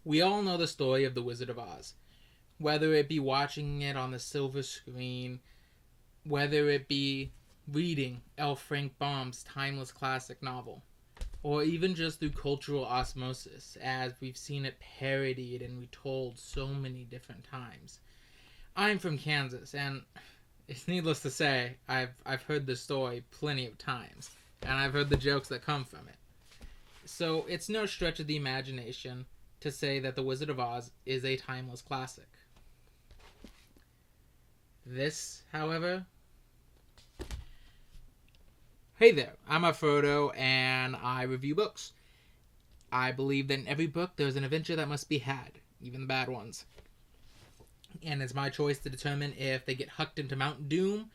We all know the story of The Wizard of Oz. Whether it be watching it on the silver screen, whether it be reading L. Frank Baum's timeless classic novel, or even just through cultural osmosis, as we've seen it parodied and retold so many different times. I'm from Kansas, and it's needless to say, I've heard this story plenty of times, and I've heard the jokes that come from it. So it's no stretch of the imagination to say that The Wizard of Oz is a timeless classic. This, however... Hey there, I'm Frodo, and I review books. I believe that in every book there's an adventure that must be had, even the bad ones. And it's my choice to determine if they get hucked into Mount Doom,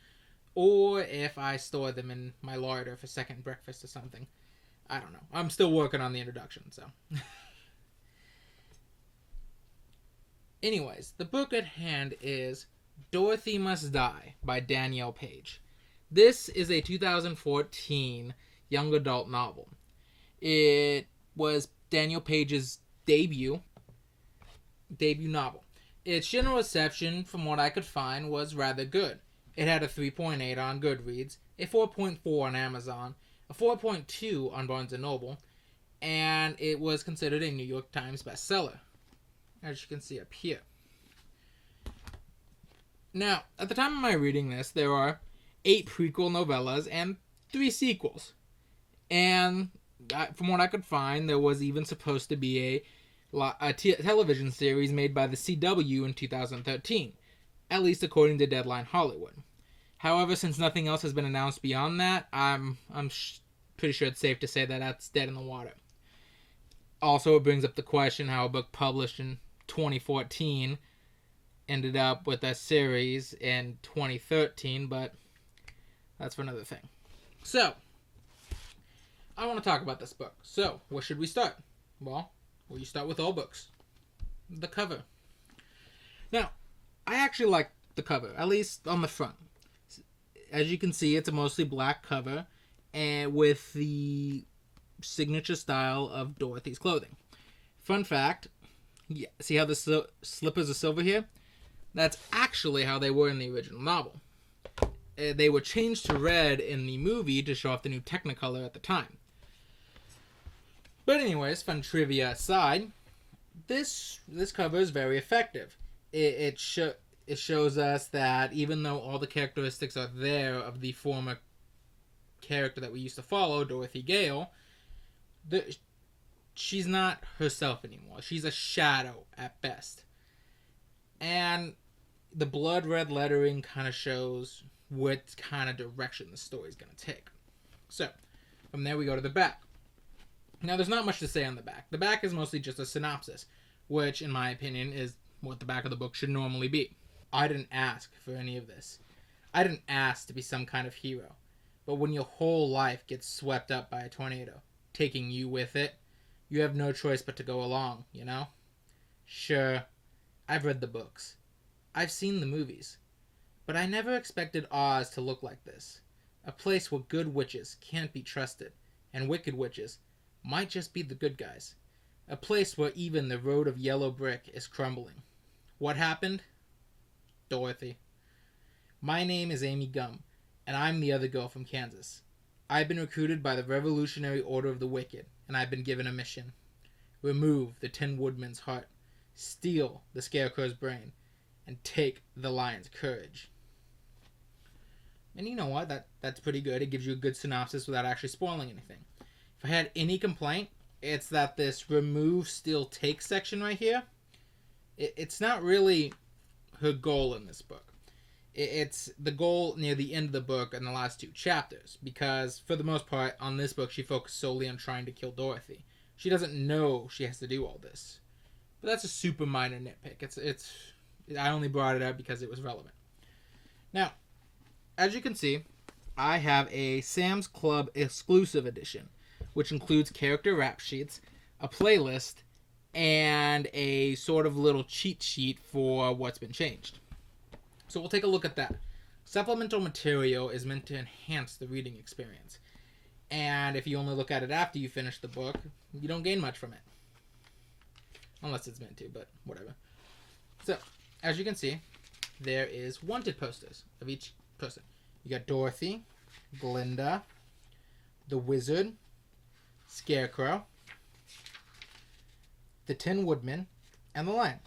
or if I store them in my larder for second breakfast or something. I don't know. I'm still working on the introduction, so... Anyways, the book at hand is Dorothy Must Die by Danielle Paige. This is a 2014 young adult novel. It was Danielle Paige's debut novel. Its general reception, from what I could find, was rather good. It had a 3.8 on Goodreads, a 4.4 on Amazon, a 4.2 on Barnes & Noble, and it was considered a New York Times bestseller, as you can see up here. Now, at the time of my reading this, there are 8 prequel novellas and 3 sequels. And from what I could find, there was even supposed to be a television series made by the CW in 2013, at least according to Deadline Hollywood. However, since nothing else has been announced beyond that, I'm pretty sure it's safe to say that that's dead in the water. Also, it brings up the question how a book published in 2014 ended up with a series in 2013, but that's for another thing. So, I want to talk about this book. So, where should we start? Well, you start with all books. The cover. Now, I actually like the cover, at least on the front. As you can see, it's a mostly black cover, and with the signature style of Dorothy's clothing. Fun fact, see how the slippers are silver here? That's actually how they were in the original novel. They were changed to red in the movie to show off the new Technicolor at the time. But anyways, fun trivia aside, this cover is very effective. It shows us that even though all the characteristics are there of the former character that we used to follow, Dorothy Gale, she's not herself anymore. She's a shadow at best. And the blood red lettering kind of shows what kind of direction the story's going to take. So, from there we go to the back. Now, there's not much to say on the back. The back is mostly just a synopsis, which, in my opinion, is what the back of the book should normally be. I didn't ask for any of this. I didn't ask to be some kind of hero. But when your whole life gets swept up by a tornado, taking you with it, you have no choice but to go along, you know? Sure, I've read the books. I've seen the movies. But I never expected Oz to look like this. A place where good witches can't be trusted, and wicked witches might just be the good guys. A place where even the road of yellow brick is crumbling. What happened? Dorothy. My name is Amy Gum, and I'm the other girl from Kansas. I've been recruited by the Revolutionary Order of the Wicked, and I've been given a mission. Remove the Tin Woodman's heart, steal the Scarecrow's brain, and take the Lion's courage. And you know what? That's pretty good. It gives you a good synopsis without actually spoiling anything. If I had any complaint, it's that this remove, steal, take section right here, it's not really her goal in this book. It's the goal near the end of the book in the last 2 chapters, because for the most part on this book she focused solely on trying to kill Dorothy. She doesn't know she has to do all this. But that's a super minor nitpick. I only brought it up because it was relevant. Now, as you can see, I have a Sam's Club exclusive edition, which includes character rap sheets, a playlist, and a sort of little cheat sheet for what's been changed. So we'll take a look at that. Supplemental material is meant to enhance the reading experience. And if you only look at it after you finish the book, you don't gain much from it. Unless it's meant to, but whatever. So, as you can see, there is wanted posters of each person. You got Dorothy, Glinda, the Wizard, Scarecrow, the Tin Woodman, and the Lion.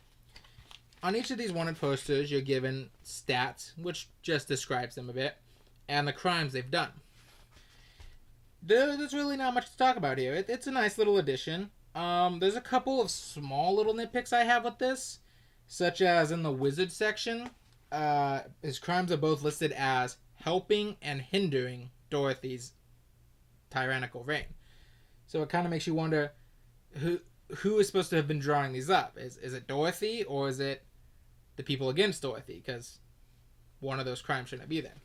On each of these wanted posters, you're given stats, which just describes them a bit, and the crimes they've done. There's really not much to talk about here. It's a nice little addition. There's a couple of small little nitpicks I have with this, such as in the Wizard section, his crimes are both listed as helping and hindering Dorothy's tyrannical reign. So it kind of makes you wonder who is supposed to have been drawing these up. Is it Dorothy, or is it the people against Dorothy? Because one of those crimes shouldn't be there.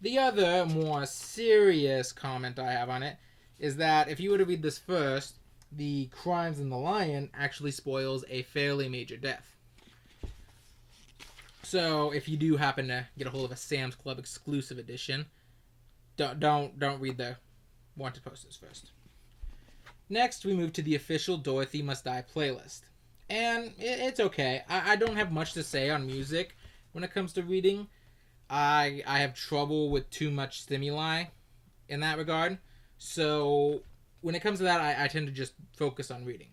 The other, more serious comment I have on it is that if you were to read this first, the crimes in the Lion actually spoils a fairly major death. So if you do happen to get a hold of a Sam's Club exclusive edition, don't read the wanted posters first. Next, we move to the official Dorothy Must Die playlist. And it's okay. I don't have much to say on music when it comes to reading. I have trouble with too much stimuli in that regard. So when it comes to that, I tend to just focus on reading.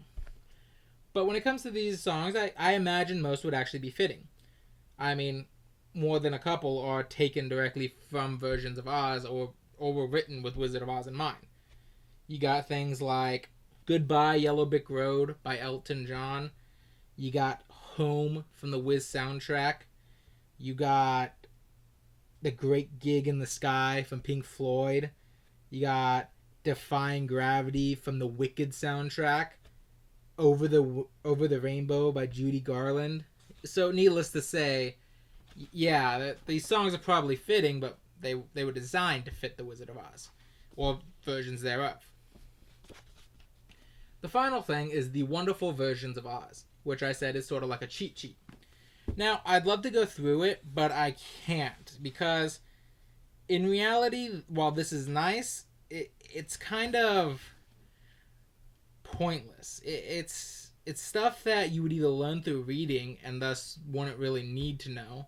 But when it comes to these songs, I imagine most would actually be fitting. I mean, more than a couple are taken directly from versions of Oz or were written with Wizard of Oz in mind. You got things like Goodbye Yellow Brick Road by Elton John. You got Home from the Wiz soundtrack. You got The Great Gig in the Sky from Pink Floyd. You got Defying Gravity from the Wicked soundtrack. Over the Rainbow by Judy Garland. So needless to say, yeah, these songs are probably fitting, but they were designed to fit the Wizard of Oz, or versions thereof. The final thing is the wonderful versions of Oz, which I said is sort of like a cheat sheet. Now, I'd love to go through it, but I can't, because in reality, while this is nice, it's kind of pointless. It's stuff that you would either learn through reading and thus wouldn't really need to know,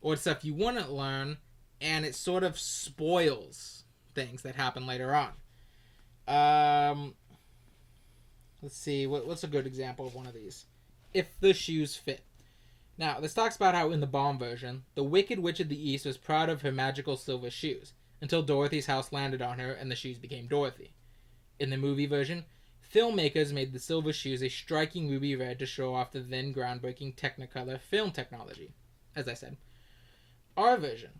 or it's stuff you wouldn't learn, and it sort of spoils things that happen later on. Let's see, what's a good example of one of these? If the shoes fit. Now, this talks about how in the Baum version, the Wicked Witch of the East was proud of her magical silver shoes, until Dorothy's house landed on her and the shoes became Dorothy. In the movie version, filmmakers made the silver shoes a striking ruby red to show off the then groundbreaking Technicolor film technology, as I said. Our version.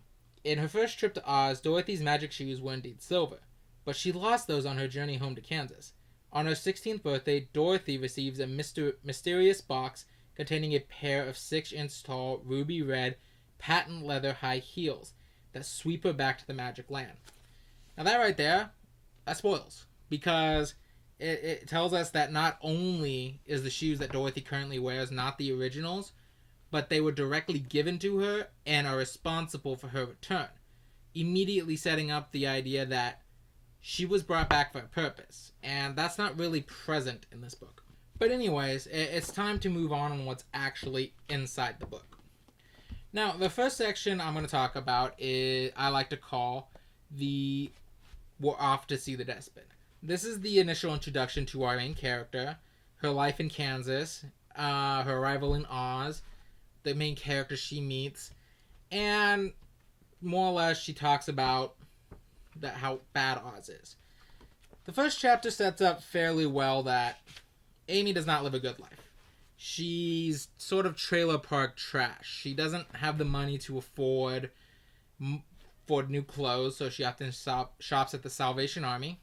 In her first trip to Oz, Dorothy's magic shoes were indeed silver, but she lost those on her journey home to Kansas. On her 16th birthday, Dorothy receives a mysterious box containing a pair of 6-inch tall, ruby red, patent leather high heels that sweep her back to the magic land. Now that right there, that spoils, because it tells us that not only is the shoes that Dorothy currently wears not the originals, but they were directly given to her and are responsible for her return, immediately setting up the idea that she was brought back for a purpose, and that's not really present in this book. But anyways, it's time to move on what's actually inside the book. Now, the first section I'm going to talk about is I like to call the We're Off to See the Despot. This is the initial introduction to our main character, her life in Kansas, her arrival in Oz, the main character she meets, and more or less she talks about how bad Oz is. The first chapter sets up fairly well that Amy does not live a good life. She's sort of trailer park trash. She doesn't have the money to afford new clothes, so she often shops at the Salvation Army,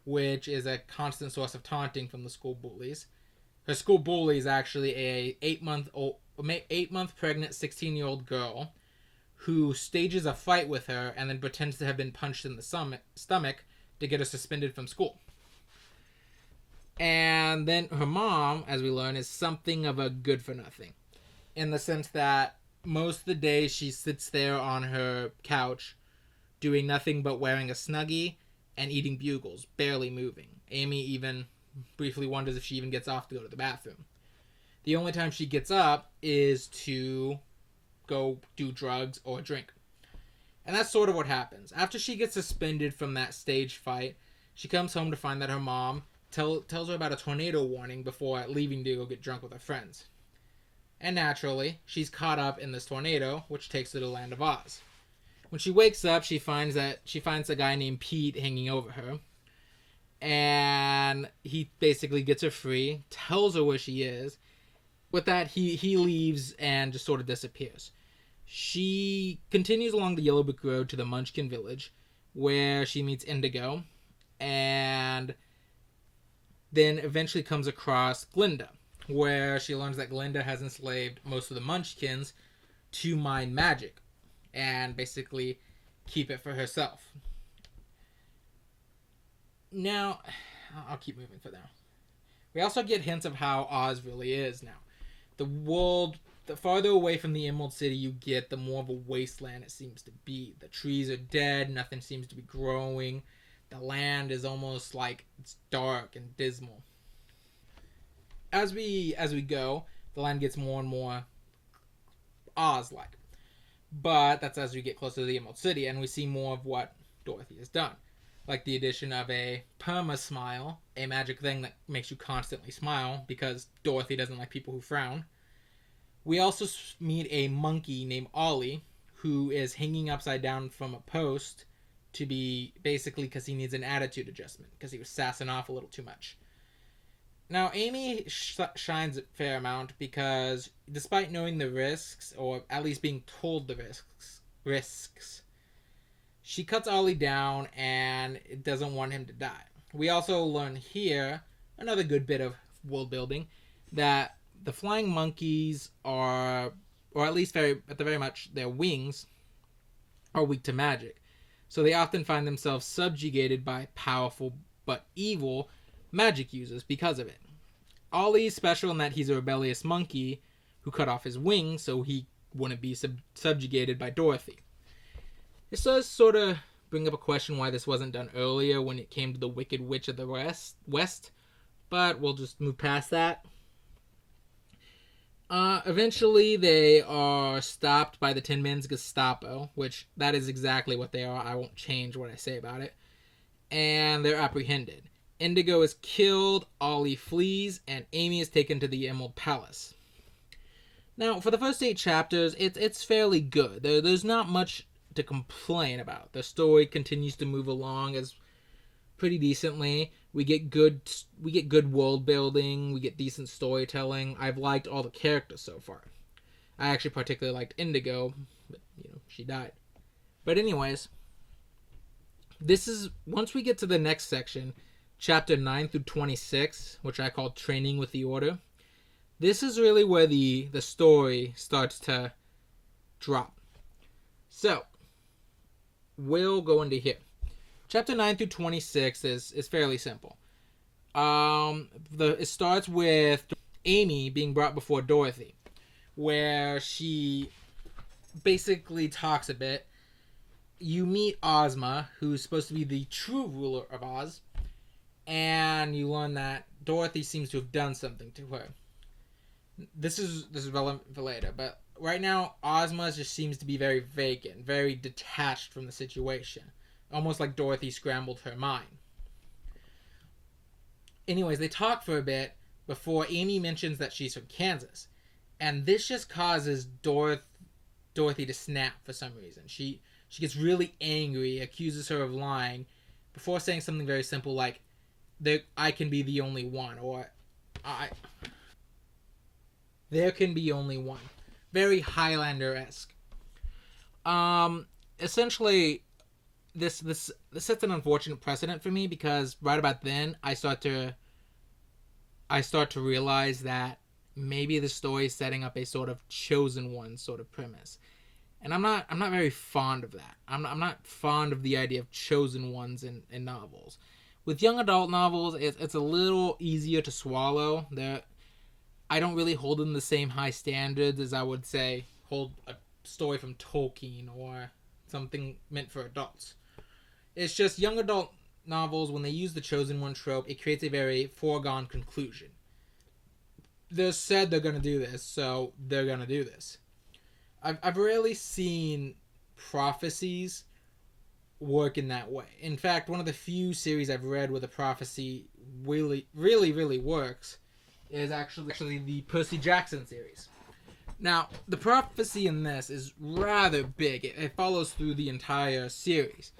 which is a constant source of taunting from the school bullies. Her school bully is actually a 8-month pregnant 16-year-old girl who stages a fight with her and then pretends to have been punched in the stomach to get her suspended from school. And then her mom, as we learn, is something of a good-for-nothing, in the sense that most of the day she sits there on her couch doing nothing but wearing a Snuggie and eating Bugles, barely moving. Amy even briefly wonders if she even gets off to go to the bathroom. The only time she gets up is to go do drugs or drink. And that's sort of what happens. After she gets suspended from that stage fight, she comes home to find that her mom tells her about a tornado warning before leaving to go get drunk with her friends. And naturally, she's caught up in this tornado, which takes her to the land of Oz. When she wakes up, she finds a guy named Pete hanging over her. And he basically gets her free, tells her where she is. With that, he leaves and just sort of disappears. She continues along the Yellow Brick Road to the Munchkin Village, where she meets Indigo, and then eventually comes across Glinda, where she learns that Glinda has enslaved most of the Munchkins to mine magic, and basically keep it for herself. Now, I'll keep moving for now. We also get hints of how Oz really is now. The world, the farther away from the Emerald City you get, the more of a wasteland it seems to be. The trees are dead, nothing seems to be growing. The land is almost like it's dark and dismal. As we go, the land gets more and more Oz-like. But that's as we get closer to the Emerald City, and we see more of what Dorothy has done. Like the addition of a perma-smile, a magic thing that makes you constantly smile, because Dorothy doesn't like people who frown. We also meet a monkey named Ollie, who is hanging upside down from a post to be basically because he needs an attitude adjustment, because he was sassing off a little too much. Now, Amy shines a fair amount because despite knowing the risks, or at least being told the risks, she cuts Ollie down and doesn't want him to die. We also learn here, another good bit of world building, that the flying monkeys are, or at least at the very much, their wings are weak to magic. So they often find themselves subjugated by powerful but evil magic users because of it. Ollie's special in that he's a rebellious monkey who cut off his wings so he wouldn't be subjugated by Dorothy. This does sort of bring up a question why this wasn't done earlier when it came to the Wicked Witch of the West, but we'll just move past that. Eventually, they are stopped by the Tin Man's Gestapo, which that is exactly what they are. I won't change what I say about it. And they're apprehended. Indigo is killed, Ollie flees, and Amy is taken to the Emerald Palace. Now, for the first 8 chapters, it's fairly good. There's not much to complain about. The story continues to move along as pretty decently. We get good world building. We get decent storytelling. I've liked all the characters so far. I actually particularly liked Indigo, but she died. But anyways, this is once we get to the next section, chapter 9 through 26, which I call Training with the Order. This is really where the story starts to drop. So, we'll go into here. Chapter 9 through 26 is fairly simple. It starts with Amy being brought before Dorothy, where she basically talks a bit. You meet Ozma, who's supposed to be the true ruler of Oz, and you learn that Dorothy seems to have done something to her. This is relevant for later, but right now Ozma just seems to be very vacant, very detached from the situation. Almost like Dorothy scrambled her mind. Anyways, they talk for a bit before Amy mentions that she's from Kansas. And this just causes Dorothy to snap for some reason. She gets really angry, accuses her of lying, before saying something very simple like, I can be the only one, or there can be only one. Very Highlander-esque. Essentially, this sets an unfortunate precedent for me because right about then I start to realize that maybe the story is setting up a sort of chosen one sort of premise, and I'm not very fond of that. I'm not fond of the idea of chosen ones in novels. With young adult novels, it's a little easier to swallow. I don't really hold them the same high standards as I would say hold a story from Tolkien or something meant for adults. It's just young adult novels, when they use the chosen one trope, it creates a very foregone conclusion. they said they're gonna do this, so they're gonna do this. I've rarely seen prophecies work in that way. In fact, one of the few series I've read where the prophecy really works is actually the Percy Jackson series. Now, the prophecy in this is rather big. It follows through the entire series.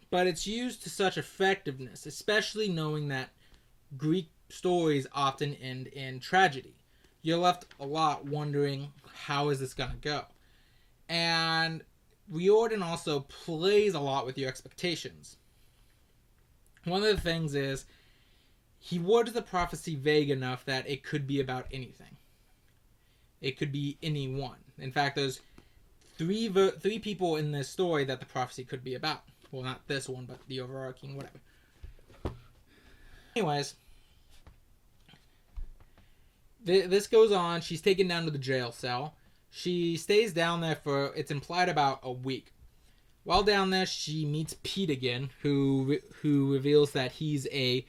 But it's used to such effectiveness, especially knowing that Greek stories often end in tragedy. You're left a lot wondering, how is this going to go? And Riordan also plays a lot with your expectations. One of the things is, he words the prophecy vague enough that it could be about anything. It could be anyone. In fact, there's three people in this story that the prophecy could be about. Well, not this one, but the overarching whatever. Anyways, this goes on. She's taken down to the jail cell. She stays down there for, it's implied, about a week. While down there, she meets Pete again, who reveals that he's a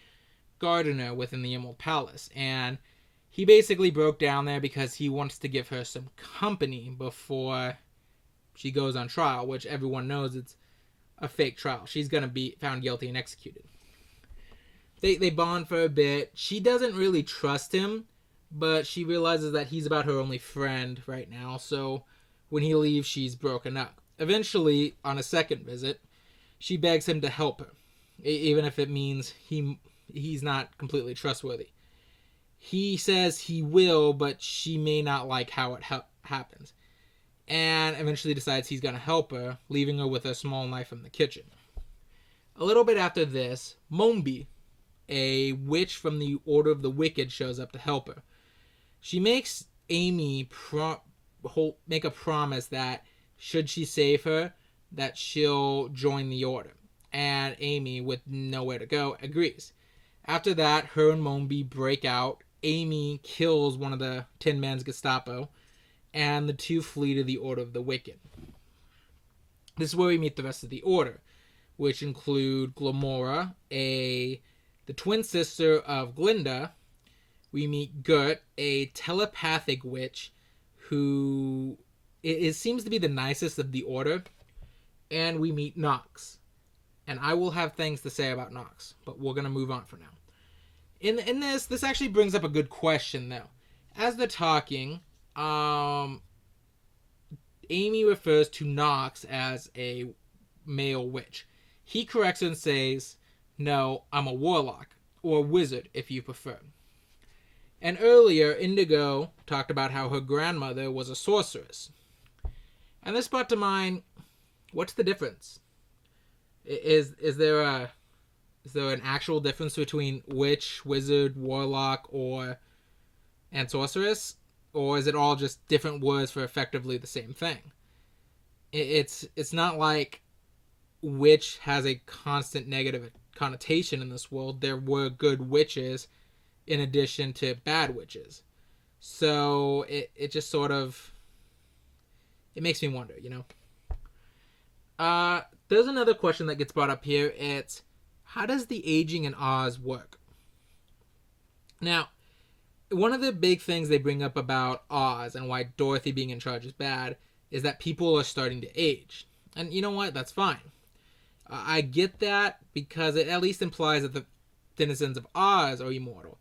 gardener within the Emerald Palace. And he basically broke down there because he wants to give her some company before she goes on trial, which everyone knows it's a fake trial. She's going to be found guilty and executed. They bond for a bit. She doesn't really trust him, but she realizes that he's about her only friend right now, so when he leaves, she's broken up. Eventually, on a second visit, she begs him to help her, even if it means he's not completely trustworthy. He says he will, but she may not like how it happens, and eventually decides he's going to help her, leaving her with a small knife from the kitchen. A little bit after this, Mombi, a witch from the Order of the Wicked, shows up to help her. She makes Amy make a promise that should she save her, that she'll join the Order. And Amy, with nowhere to go, agrees. After that, her and Mombi break out. Amy kills one of the Tin Man's Gestapo, and the two flee to the Order of the Wicked. This is where we meet the rest of the Order, which include Glamora, the twin sister of Glinda. We meet Gert, a telepathic witch who seems to be the nicest of the Order. And we meet Nox. And I will have things to say about Nox, but we're going to move on for now. In this actually brings up a good question, though. As they're talking, Amy refers to Nox as a male witch. He corrects her and says, no, I'm a warlock, or a wizard if you prefer. And earlier, Indigo talked about how her grandmother was a sorceress. And this brought to mind, what's the difference? Is there an actual difference between witch, wizard, warlock, and sorceress? Or is it all just different words for effectively the same thing? It's not like witch has a constant negative connotation in this world. There were good witches in addition to bad witches. So it just sort of, it makes me wonder, you know? There's another question that gets brought up here. It's, how does the aging in Oz work? Now, one of the big things they bring up about Oz and why Dorothy being in charge is bad is that people are starting to age. And you know what? That's fine. I get that because it at least implies that the denizens of Oz are immortal.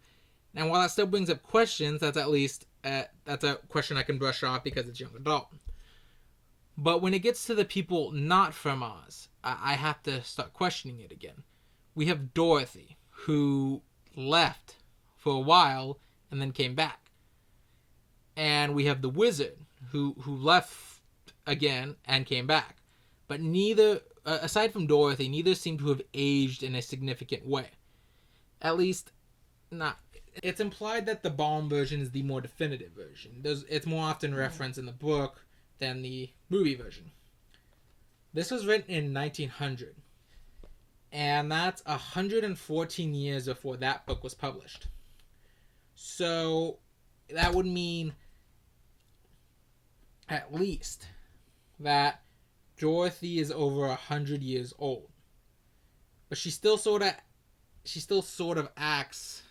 Now, while that still brings up questions, that's at least that's a question I can brush off because it's young adult. But when it gets to the people not from Oz, I have to start questioning it again. We have Dorothy, who left for a while and then came back. And we have the wizard, who left again and came back. But neither, aside from Dorothy, neither seem to have aged in a significant way. At least, not. It's implied that the Balm version is the more definitive version. It's more often referenced in the book than the movie version. This was written in 1900. And that's 114 years before that book was published. So that would mean at least that Dorothy is over 100 years old. But she still sort of acts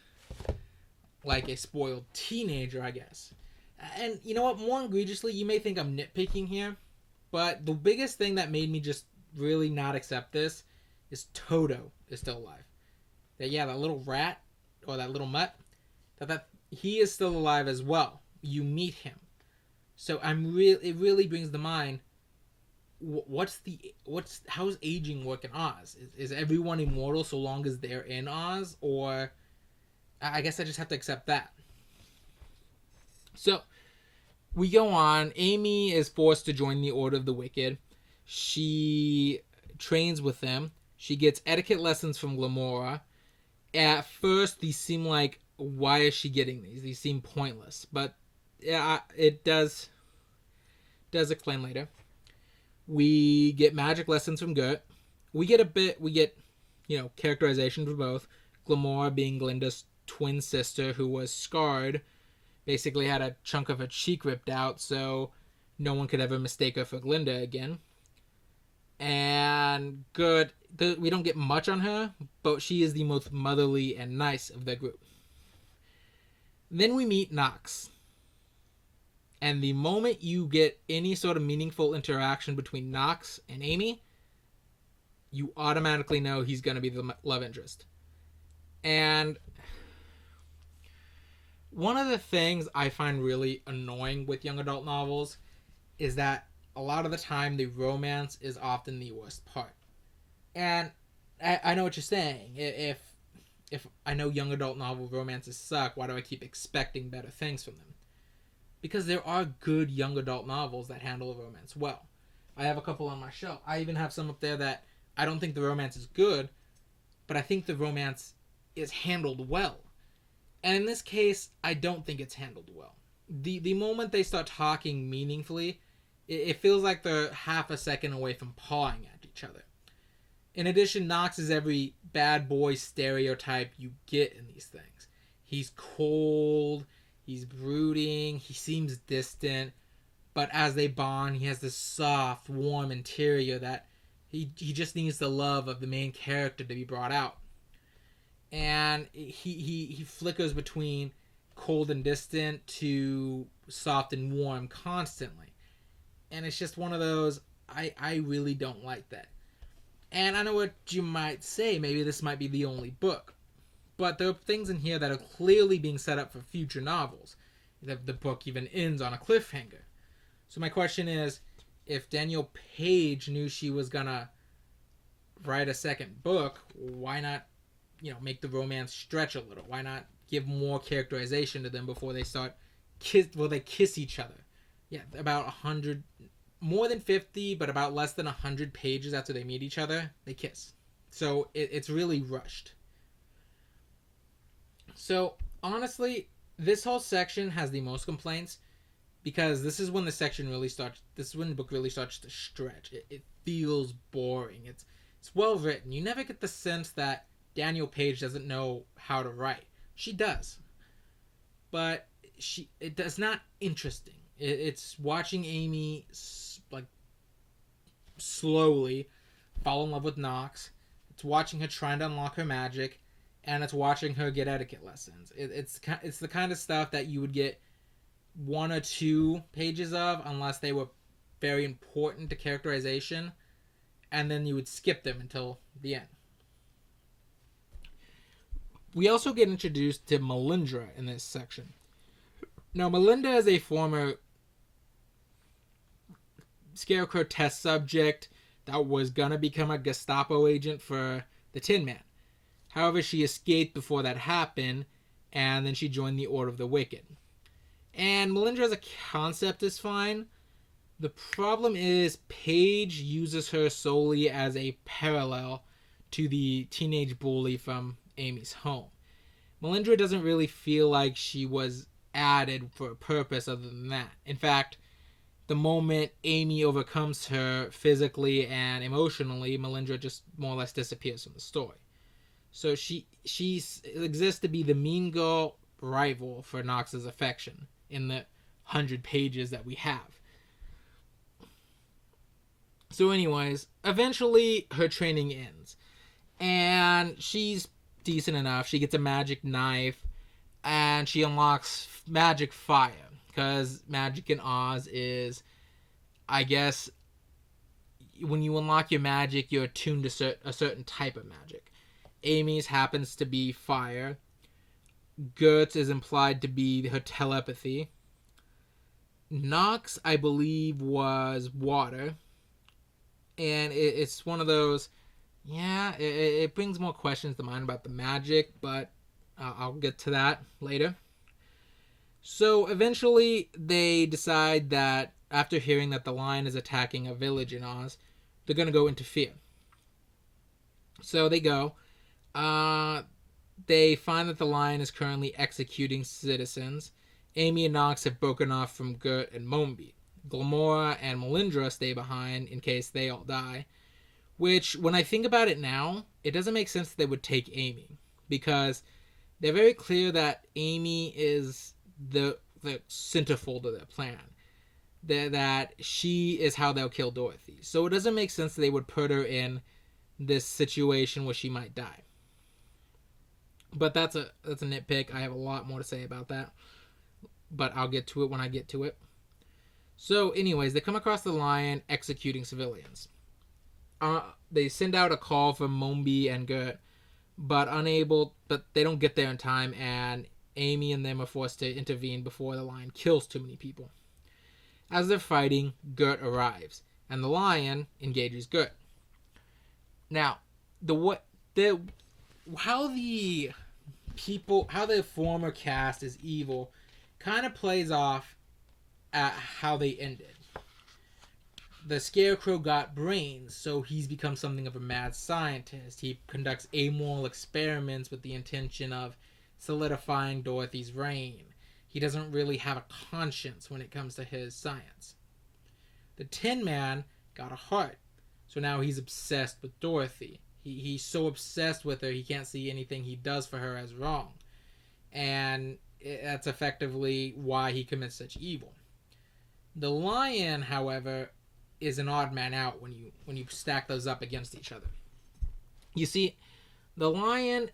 like a spoiled teenager, I guess. And you know what? More egregiously, you may think I'm nitpicking here, but the biggest thing that made me just really not accept this is Toto is still alive. That little rat or that little mutt, that he is still alive as well. You meet him, so it really brings to mind how's aging work in Oz? Is everyone immortal so long as they're in Oz, or I guess I just have to accept that. So we go on. Amy is forced to join the Order of the Wicked. She trains with them. She gets etiquette lessons from Glamora. At first, these seem like, why is she getting these? These seem pointless, but yeah, it does explain later. We get magic lessons from Gert. We get characterization for both. Glamora being Glinda's twin sister who was scarred, basically had a chunk of her cheek ripped out, so no one could ever mistake her for Glinda again. And Gert, we don't get much on her, but she is the most motherly and nice of the group. Then we meet Nox. And the moment you get any sort of meaningful interaction between Nox and Amy, you automatically know he's going to be the love interest. And one of the things I find really annoying with young adult novels is that a lot of the time the romance is often the worst part. And I know what you're saying. If I know young adult novel romances suck, why do I keep expecting better things from them? Because there are good young adult novels that handle a romance well. I have a couple on my shelf. I even have some up there that I don't think the romance is good, but I think the romance is handled well. And in this case, I don't think it's handled well. The moment they start talking meaningfully, it feels like they're half a second away from pawing at each other. In addition, Nox is every bad boy stereotype you get in these things. He's cold, he's brooding, he seems distant, but as they bond, he has this soft, warm interior that he just needs the love of the main character to be brought out. And he flickers between cold and distant to soft and warm constantly. And it's just one of those, I really don't like that. And I know what you might say, maybe this might be the only book. But there are things in here that are clearly being set up for future novels. The book even ends on a cliffhanger. So my question is, if Danielle Paige knew she was gonna write a second book, why not, make the romance stretch a little? Why not give more characterization to them before they start they kiss each other? Yeah, about 100, more than 50, but about less than 100 pages after they meet each other, they kiss. So it's really rushed. So honestly, this whole section has the most complaints because this is when the book really starts to stretch. It feels boring. It's well written. You never get the sense that Danielle Paige doesn't know how to write. She does. But it does not interesting. It's watching Amy slowly fall in love with Nox. It's watching her trying to unlock her magic, and it's watching her get etiquette lessons. It's the kind of stuff that you would get 1 or 2 pages of unless they were very important to characterization, and then you would skip them until the end. We also get introduced to Melindra in this section. Now, Melinda is a former Scarecrow test subject that was gonna become a Gestapo agent for the Tin Man. However, she escaped before that happened, and then she joined the Order of the Wicked. And Melindra as a concept is fine. The problem is Paige uses her solely as a parallel to the teenage bully from Amy's home. Melindra doesn't really feel like she was added for a purpose other than that. In fact, the moment Amy overcomes her physically and emotionally, Melindra just more or less disappears from the story. So she exists to be the mean girl rival for Nox's affection in the 100 pages that we have. So anyways, eventually her training ends. And she's decent enough. She gets a magic knife. and she unlocks magic fire, because magic in Oz is, I guess, when you unlock your magic, you're attuned to a certain type of magic. Amy's happens to be fire. Gert's is implied to be her telepathy. Nox, I believe, was water. And it's one of those, yeah, it brings more questions to mind about the magic, but I'll get to that later. So eventually they decide that after hearing that the lion is attacking a village in Oz, they're going to go interfere. So they go. They find that the lion is currently executing citizens. Amy and Nox have broken off from Gert and Mombi. Glamora and Melindra stay behind in case they all die. Which, when I think about it now, it doesn't make sense that they would take Amy. Because they're very clear that Amy is the centerfold of their plan. That she is how they'll kill Dorothy. So it doesn't make sense that they would put her in this situation where she might die. But that's a nitpick. I have a lot more to say about that. But I'll get to it when I get to it. So anyways, they come across the lion executing civilians. They send out a call for Mombi and Gert, but they don't get there in time, and Amy and them are forced to intervene before the lion kills too many people. As they're fighting, Gert arrives, and the lion engages Gert. Now, how the former cast is evil kind of plays off at how they ended. The Scarecrow got brains, so he's become something of a mad scientist. He conducts amoral experiments with the intention of solidifying Dorothy's reign. He doesn't really have a conscience when it comes to his science. The Tin Man got a heart, so now he's obsessed with Dorothy. He's so obsessed with her, he can't see anything he does for her as wrong. And that's effectively why he commits such evil. The Lion, however, is an odd man out when you stack those up against each other. You see, the Lion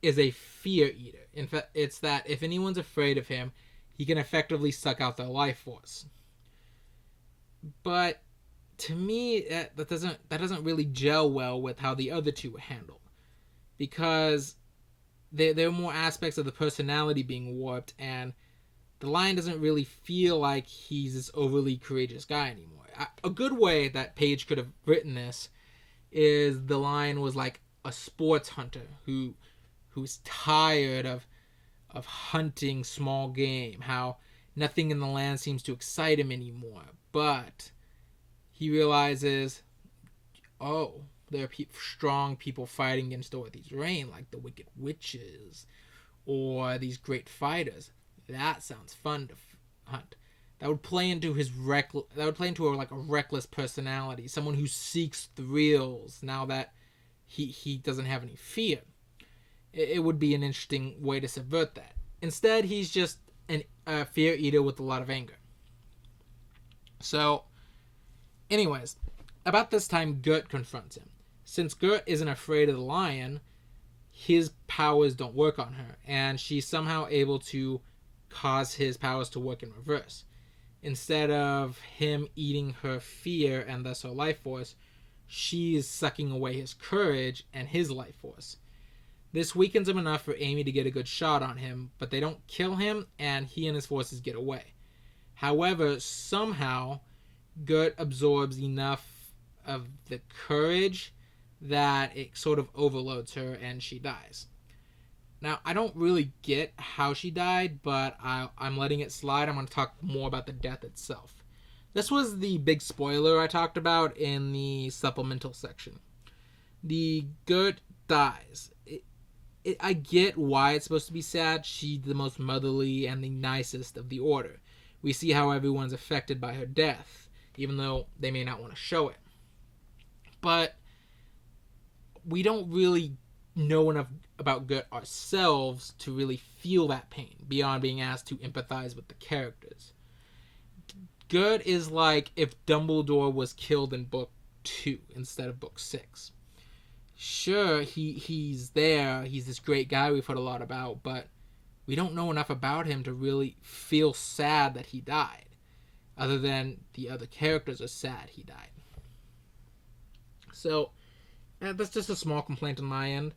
is a fear eater. In fact, it's that if anyone's afraid of him, he can effectively suck out their life force. But to me, that doesn't really gel well with how the other two were handled, because there are more aspects of the personality being warped, and the Lion doesn't really feel like he's this overly courageous guy anymore. A good way that Paige could have written this is the Lion was like a sports hunter who's tired of hunting small game, how nothing in the land seems to excite him anymore, but he realizes, oh, there are strong people fighting against Dorothy's reign, like the Wicked Witches, or these great fighters. That sounds fun to hunt. That would play into a reckless personality, someone who seeks thrills now that he doesn't have any fear. It would be an interesting way to subvert that. Instead, he's just a fear eater with a lot of anger. So, anyways, about this time, Gert confronts him. Since Gert isn't afraid of the Lion, his powers don't work on her, and she's somehow able to cause his powers to work in reverse. Instead of him eating her fear and thus her life force, she's sucking away his courage and his life force. This weakens him enough for Amy to get a good shot on him, but they don't kill him, and he and his forces get away. However, somehow, Gert absorbs enough of the courage that it sort of overloads her, and she dies. Now, I don't really get how she died, but I'm letting it slide. I'm going to talk more about the death itself. This was the big spoiler I talked about in the supplemental section. The Gert dies. I get why it's supposed to be sad. She's the most motherly and the nicest of the Order. We see how everyone's affected by her death, even though they may not want to show it. But we don't really know enough about Gert ourselves to really feel that pain, beyond being asked to empathize with the characters. Gert is like if Dumbledore was killed in book 2 instead of book 6. Sure, he's there, he's this great guy we've heard a lot about, but we don't know enough about him to really feel sad that he died, other than the other characters are sad he died. So that's just a small complaint on my end.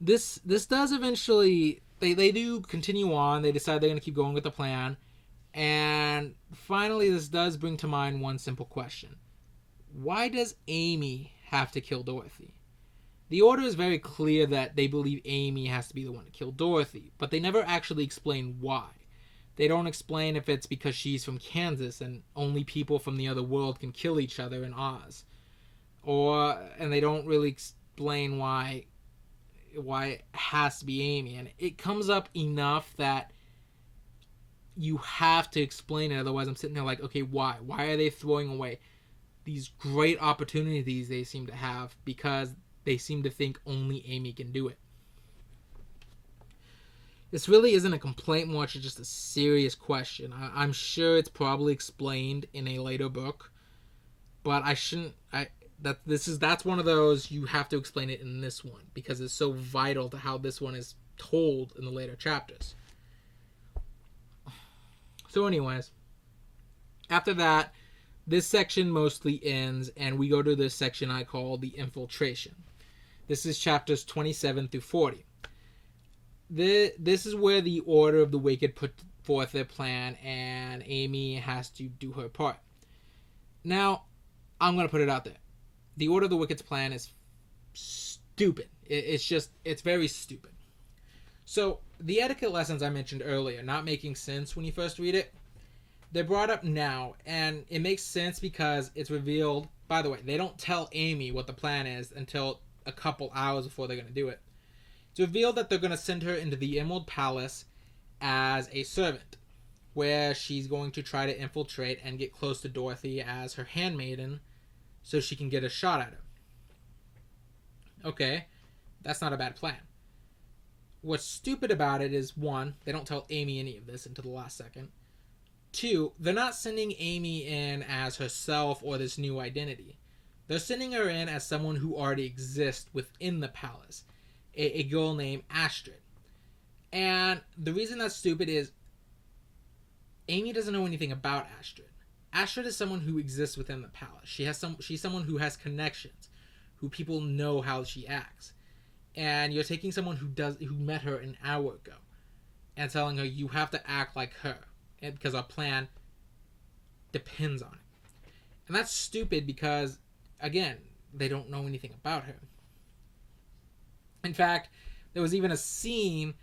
This does eventually, they do continue on. They decide they're going to keep going with the plan, and finally this does bring to mind one simple question: why does Amy have to kill Dorothy? The Order is very clear that they believe Amy has to be the one to kill Dorothy, but they never actually explain why. They don't explain if it's because she's from Kansas and only people from the other world can kill each other in Oz. And they don't really explain why it has to be Amy. And it comes up enough that you have to explain it, otherwise I'm sitting there like, okay, why? Why are they throwing away these great opportunities they seem to have because they seem to think only Amy can do it? This really isn't a complaint much, it's just a serious question. I'm sure it's probably explained in a later book, but that's one of those you have to explain it in this one because it's so vital to how this one is told in the later chapters. So anyways, after that, this section mostly ends and we go to this section I call the infiltration. This is chapters 27 through 40. This is where the Order of the Wicked put forth their plan and Amy has to do her part. Now, I'm going to put it out there. The Order of the Wicked's plan is stupid. It's very stupid. So, the etiquette lessons I mentioned earlier, not making sense when you first read it, they're brought up now, and it makes sense because it's revealed. By the way, they don't tell Amy what the plan is until a couple hours before they're going to do it. It's revealed that they're going to send her into the Emerald Palace as a servant, where she's going to try to infiltrate and get close to Dorothy as her handmaiden so she can get a shot at her. Okay, that's not a bad plan. What's stupid about it is, one, they don't tell Amy any of this until the last second. Two, they're not sending Amy in as herself or this new identity. They're sending her in as someone who already exists within the palace, a girl named Astrid. And the reason that's stupid is Amy doesn't know anything about Astrid. Astrid is someone who exists within the palace. She's someone who has connections, who people know how she acts. And you're taking someone who met her an hour ago and telling her you have to act like her because our plan depends on it. And that's stupid because, again, they don't know anything about her. In fact, there was even a scene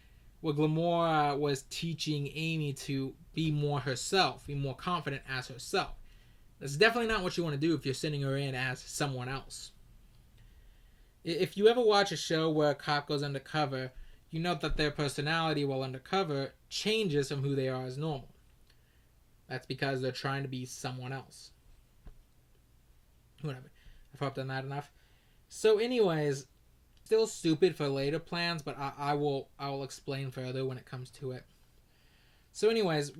where Glamora was teaching Amy to be more herself, be more confident as herself. That's definitely not what you want to do if you're sending her in as someone else. If you ever watch a show where a cop goes undercover, you know that their personality while undercover changes from who they are as normal. That's because they're trying to be someone else. Whatever. I've harped on that enough. So anyways, still stupid for later plans, but I will explain further when it comes to it. So anyways,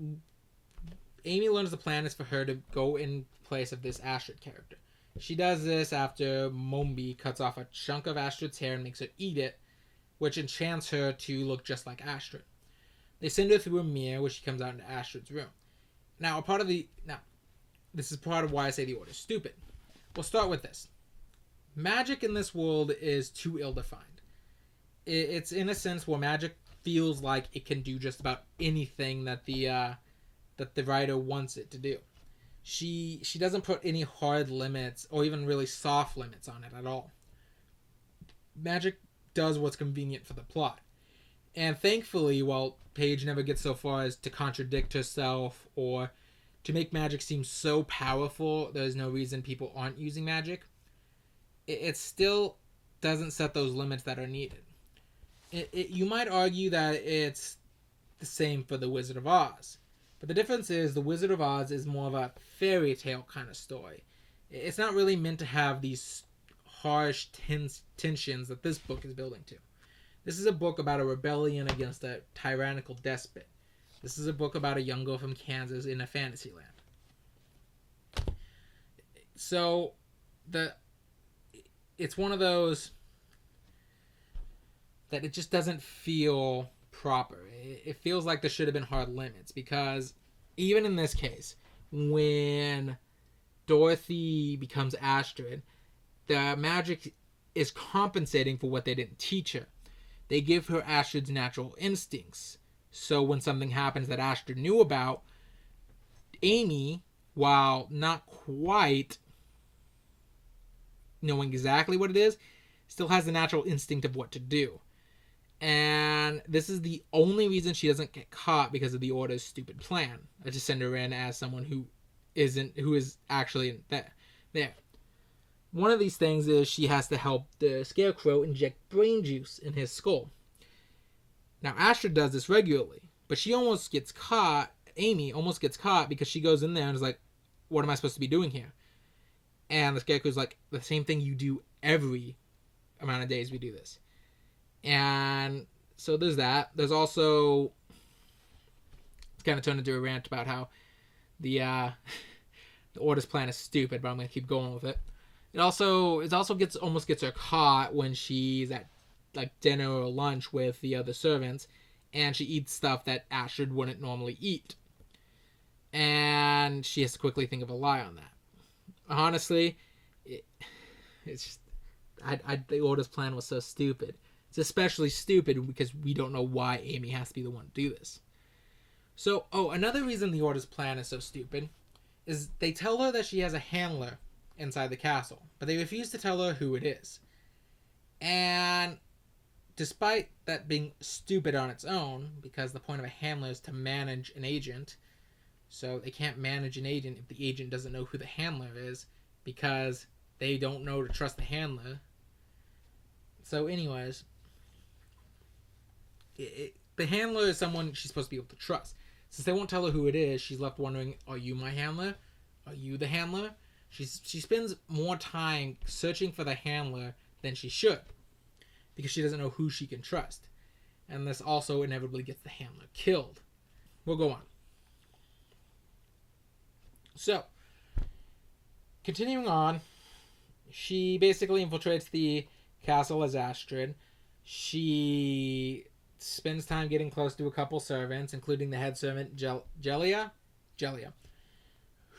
Amy learns the plan is for her to go in place of this Astrid character. She does this after Mombi cuts off a chunk of Astrid's hair and makes her eat it, which enchants her to look just like Astrid. They send her through a mirror where she comes out into Astrid's room. Now, this is part of why I say the Order is stupid. We'll start with this. Magic in this world is too ill-defined. It's in a sense where magic feels like it can do just about anything that the writer wants it to do. She doesn't put any hard limits or even really soft limits on it at all. Magic does what's convenient for the plot. And thankfully, while Paige never gets so far as to contradict herself or to make magic seem so powerful there's no reason people aren't using magic, it still doesn't set those limits that are needed. You might argue that it's the same for The Wizard of Oz. But the difference is The Wizard of Oz is more of a fairy tale kind of story. It's not really meant to have these harsh tensions that this book is building to. This is a book about a rebellion against a tyrannical despot. This is a book about a young girl from Kansas in a fantasy land. So, it's one of those that it just doesn't feel proper. It feels like there should have been hard limits, because even in this case, when Dorothy becomes Astrid, the magic is compensating for what they didn't teach her. They give her Astrid's natural instincts. So when something happens that Astrid knew about, Amy, while not quite knowing exactly what it is, still has the natural instinct of what to do. And this is the only reason she doesn't get caught, because of the Order's stupid plan to send her in as someone who is actually there. One of these things is she has to help the Scarecrow inject brain juice in his skull. Now, Astrid does this regularly, but she almost gets caught. Amy almost gets caught because she goes in there and is like, what am I supposed to be doing here? And the Scarecrow's like, the same thing you do every amount of days we do this. And so there's that. There's also, it's kind of turned into a rant about how the Order's plan is stupid, but I'm going to keep going with it. It also almost gets her caught when she's at like dinner or lunch with the other servants, and she eats stuff that Astrid wouldn't normally eat. And she has to quickly think of a lie on that. Honestly, it's just, the Order's plan was so stupid. It's especially stupid because we don't know why Amy has to be the one to do this. So, another reason the Order's plan is so stupid is they tell her that she has a handler inside the castle, but they refuse to tell her who it is. And despite that being stupid on its own, because the point of a handler is to manage an agent, so they can't manage an agent if the agent doesn't know who the handler is, because they don't know to trust the handler. So anyways, the handler is someone she's supposed to be able to trust. Since they won't tell her who it is, she's left wondering, are you my handler? Are you the handler? She spends more time searching for the handler than she should, because she doesn't know who she can trust. And this also inevitably gets the handler killed. We'll go on. So, continuing on, she basically infiltrates the castle as Astrid. She spends time getting close to a couple servants, including the head servant, Gelia,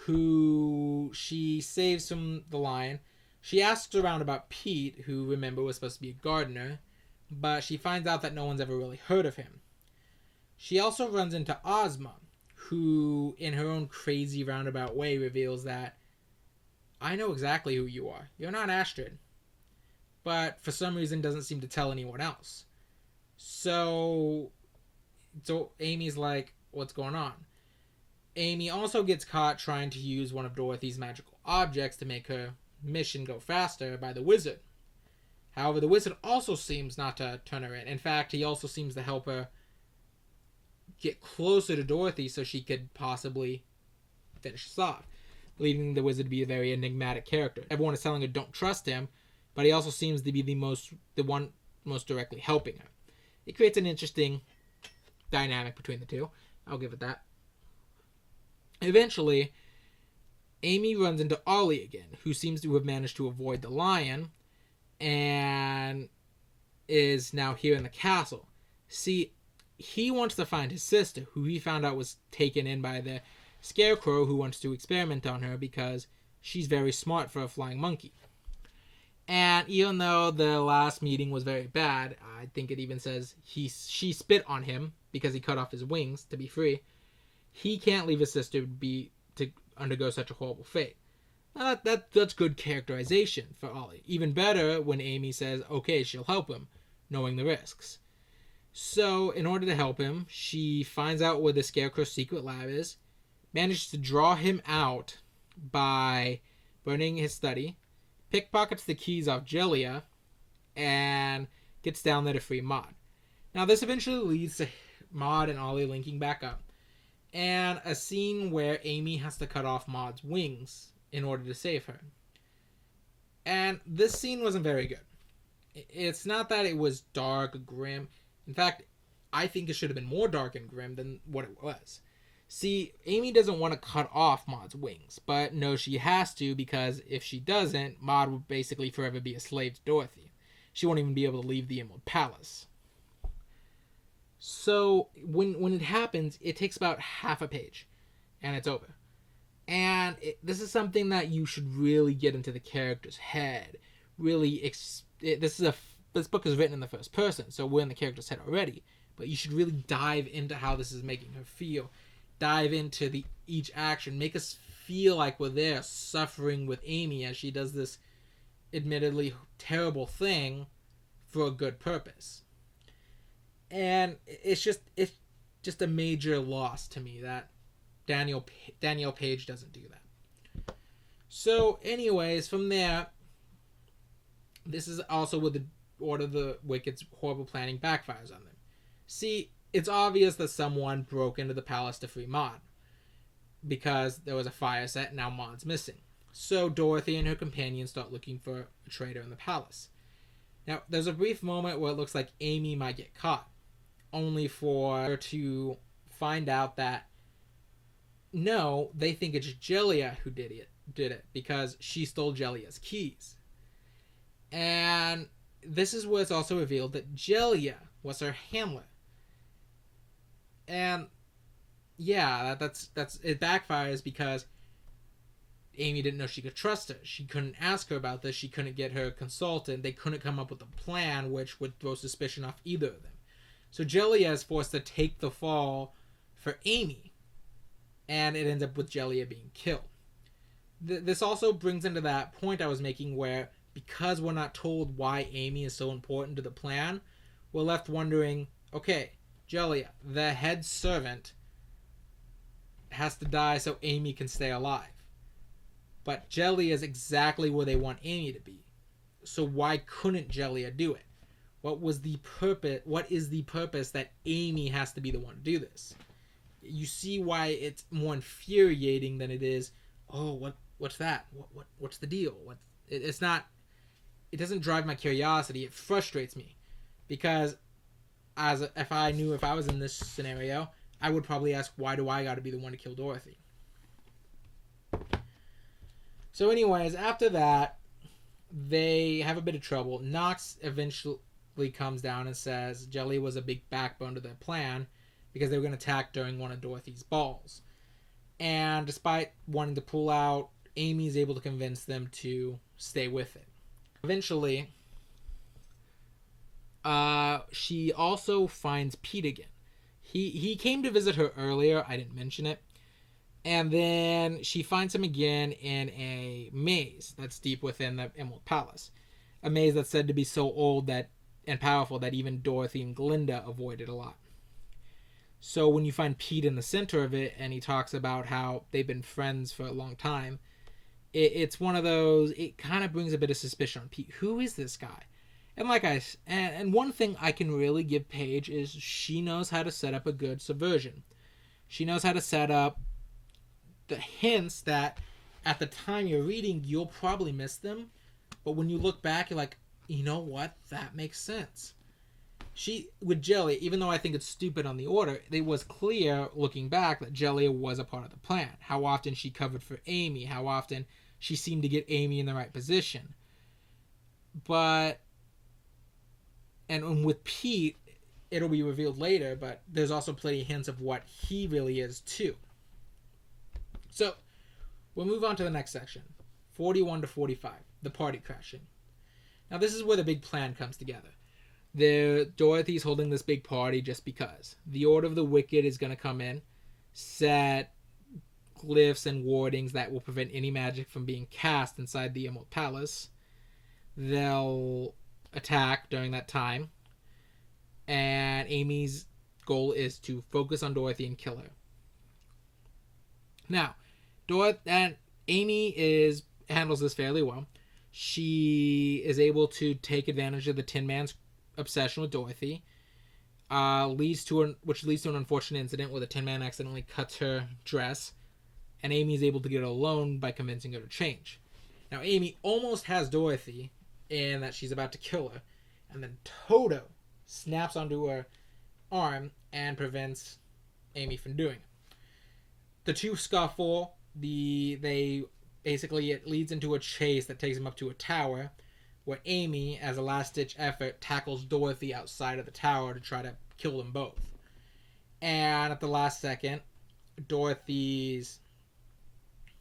who she saves from the lion. She asks around about Pete, who, remember, was supposed to be a gardener, but she finds out that no one's ever really heard of him. She also runs into Ozma, who, in her own crazy roundabout way, reveals that, I know exactly who you are. You're not Astrid. But for some reason doesn't seem to tell anyone else. So Amy's like, what's going on? Amy also gets caught trying to use one of Dorothy's magical objects to make her mission go faster by the wizard. However, the wizard also seems not to turn her in. In fact, he also seems to help her get closer to Dorothy so she could possibly finish this off, leading the wizard to be a very enigmatic character. Everyone is telling her don't trust him, but he also seems to be the one most directly helping her. It creates an interesting dynamic between the two. I'll give it that. Eventually, Amy runs into Ollie again, who seems to have managed to avoid the lion and is now here in the castle. See, he wants to find his sister, who he found out was taken in by the Scarecrow, who wants to experiment on her because she's very smart for a flying monkey. And even though the last meeting was very bad, I think it even says she spit on him because he cut off his wings to be free. He can't leave his sister to undergo such a horrible fate. Now that's good characterization for Ollie. Even better when Amy says, okay, she'll help him, knowing the risks. So, in order to help him, she finds out where the Scarecrow's secret lab is, manages to draw him out by burning his study, pickpockets the keys off Gelia, and gets down there to free Maud. Now, this eventually leads to Maud and Ollie linking back up, and a scene where Amy has to cut off Maud's wings in order to save her. And this scene wasn't very good. It's not that it was dark or grim. In fact, I think it should have been more dark and grim than what it was. See, Amy doesn't want to cut off Maud's wings, but knows she has to because if she doesn't, Maud will basically forever be a slave to Dorothy. She won't even be able to leave the Emerald Palace. So when it happens, it takes about half a page, and it's over. And this is something that you should really get into the character's head. Really, this book is written in the first person, so we're in the character's head already. But you should really dive into how this is making her feel. Dive into each action. Make us feel like we're there, suffering with Amy as she does this admittedly terrible thing for a good purpose. And it's just a major loss to me that Danielle Paige doesn't do that. So, anyways, from there, this is also where the Order of the Wicked's horrible planning backfires on them. See, it's obvious that someone broke into the palace to free Maud, because there was a fire set and now Maud's missing. So Dorothy and her companions start looking for a traitor in the palace. Now, there's a brief moment where it looks like Amy might get caught, only for her to find out that no, they think it's Jelia who did it because she stole Jelia's keys. And this is where it's also revealed that Jelia was her handler. And yeah, that's it backfires because Amy didn't know she could trust her. She couldn't ask her about this. She couldn't get her consultant. They couldn't come up with a plan which would throw suspicion off either of them. So Jelia is forced to take the fall for Amy. And it ends up with Jelia being killed. This also brings into that point I was making where, because we're not told why Amy is so important to the plan, we're left wondering, okay, Jelia, the head servant, has to die so Amy can stay alive. But Jelia is exactly where they want Amy to be. So why couldn't Jelia do it? What is the purpose that Amy has to be the one to do this? You see why it's more infuriating than it is, oh, what's that? What's the deal? It's not, it doesn't drive my curiosity. It frustrates me. Because if I was in this scenario, I would probably ask, why do I got to be the one to kill Dorothy? So anyways, after that, they have a bit of trouble. Knox eventually comes down and says Jelly was a big backbone to their plan because they were going to attack during one of Dorothy's balls. And despite wanting to pull out, Amy is able to convince them to stay with it. Eventually, she also finds Pete again. He came to visit her earlier. I didn't mention it. And then she finds him again in a maze that's deep within the Emerald Palace. A maze that's said to be so old and powerful that even Dorothy and Glinda avoided a lot. So when you find Pete in the center of it, and he talks about how they've been friends for a long time, it's one of those, it kind of brings a bit of suspicion on Pete. Who is this guy? And one thing I can really give Paige is she knows how to set up a good subversion. She knows how to set up the hints that at the time you're reading, you'll probably miss them. But when you look back, you're like, you know what? That makes sense. With Jelly, even though I think it's stupid on the order, it was clear looking back that Jelly was a part of the plan. How often she covered for Amy, how often she seemed to get Amy in the right position. And with Pete, it'll be revealed later, but there's also plenty of hints of what he really is too. So, we'll move on to the next section, 41 to 45, the party crashing. Now this is where the big plan comes together. Dorothy's holding this big party just because. The Order of the Wicked is going to come in, set glyphs and wardings that will prevent any magic from being cast inside the Emerald Palace. They'll attack during that time. And Amy's goal is to focus on Dorothy and kill her. Now, Amy handles this fairly well. She is able to take advantage of the Tin Man's obsession with Dorothy, which leads to an unfortunate incident where the Tin Man accidentally cuts her dress, and Amy is able to get her alone by convincing her to change. Now, Amy almost has Dorothy in that she's about to kill her, and then Toto snaps onto her arm and prevents Amy from doing it. The two scuffle. It leads into a chase that takes them up to a tower, where Amy, as a last-ditch effort, tackles Dorothy outside of the tower to try to kill them both. And at the last second, Dorothy's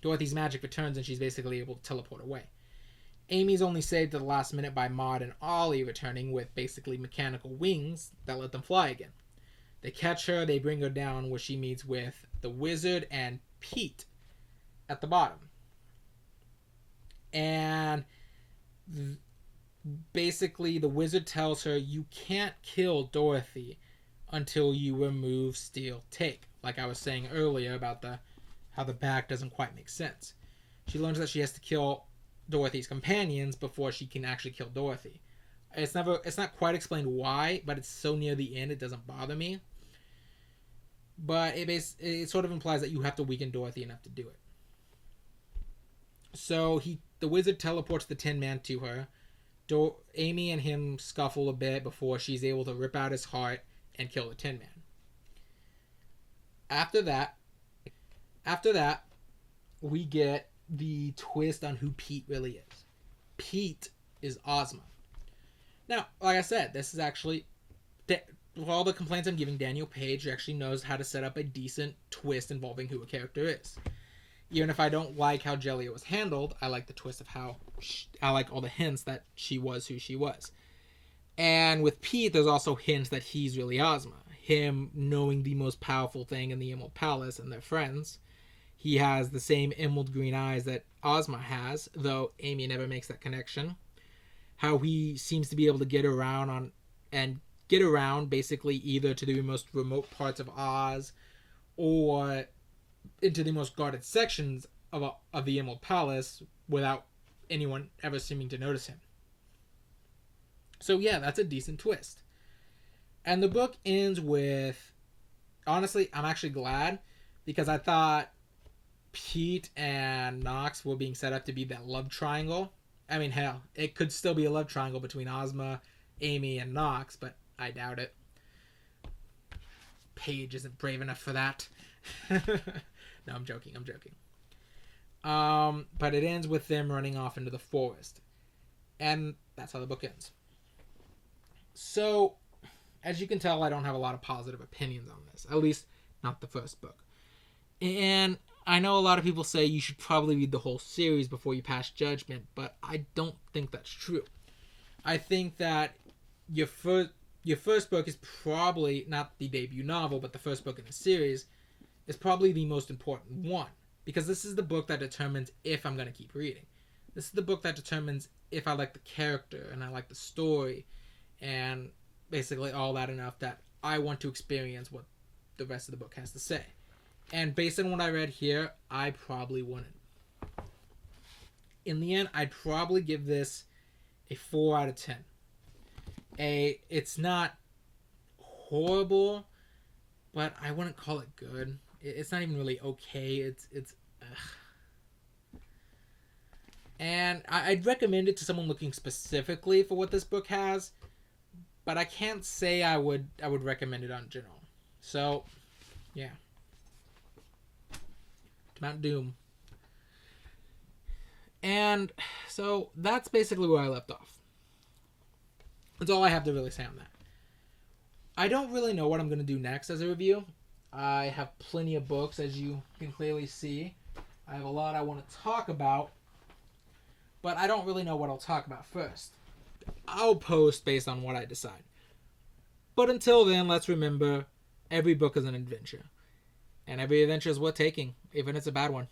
magic returns and she's basically able to teleport away. Amy's only saved at the last minute by Maud and Ollie returning with basically mechanical wings that let them fly again. They catch her, they bring her down where she meets with the Wizard and Pete at the bottom. And basically the Wizard tells her you can't kill Dorothy until you remove Steel Take. Like I was saying earlier about how the back doesn't quite make sense. She learns that she has to kill Dorothy's companions before she can actually kill Dorothy. It's not quite explained why, but it's so near the end it doesn't bother me. But it sort of implies that you have to weaken Dorothy enough to do it. So the Wizard teleports the Tin Man to her. Amy and him scuffle a bit before she's able to rip out his heart and kill the Tin Man. After that, we get the twist on who Pete really is. Pete is Ozma. Now, like I said, this is actually, with all the complaints I'm giving, Danielle Paige actually knows how to set up a decent twist involving who a character is. Even if I don't like how Jellia was handled, I like the twist of I like all the hints that she was who she was. And with Pete, there's also hints that he's really Ozma. Him knowing the most powerful thing in the Emerald Palace and their friends. He has the same emerald green eyes that Ozma has, though Amy never makes that connection. How he seems to be able to get around basically either to the most remote parts of Oz or into the most guarded sections of the Emerald Palace without anyone ever seeming to notice him. So yeah, that's a decent twist. And the book ends with, honestly, I'm actually glad, because I thought Pete and Nox were being set up to be that love triangle. I mean, hell, it could still be a love triangle between Ozma, Amy, and Nox, but I doubt it. Paige isn't brave enough for that. No, I'm joking. But it ends with them running off into the forest. And that's how the book ends. So, as you can tell, I don't have a lot of positive opinions on this. At least, not the first book. And I know a lot of people say you should probably read the whole series before you pass judgment, but I don't think that's true. I think that your first book is probably, not the debut novel, but the first book in the series, is probably the most important one. Because this is the book that determines if I'm going to keep reading. This is the book that determines if I like the character and I like the story and basically all that enough that I want to experience what the rest of the book has to say. And based on what I read here, I probably wouldn't. In the end, I'd probably give this a 4 out of 10. It's not horrible, but I wouldn't call it good. It's not even really okay. It's ugh. And I'd recommend it to someone looking specifically for what this book has, but I can't say I would recommend it on general. So, yeah. Mount Doom. And so that's basically where I left off. That's all I have to really say on that. I don't really know what I'm going to do next as a review. I have plenty of books, as you can clearly see. I have a lot I want to talk about, but I don't really know what I'll talk about first. I'll post based on what I decide. But until then, let's remember, every book is an adventure. And every adventure is worth taking, even if it's a bad one.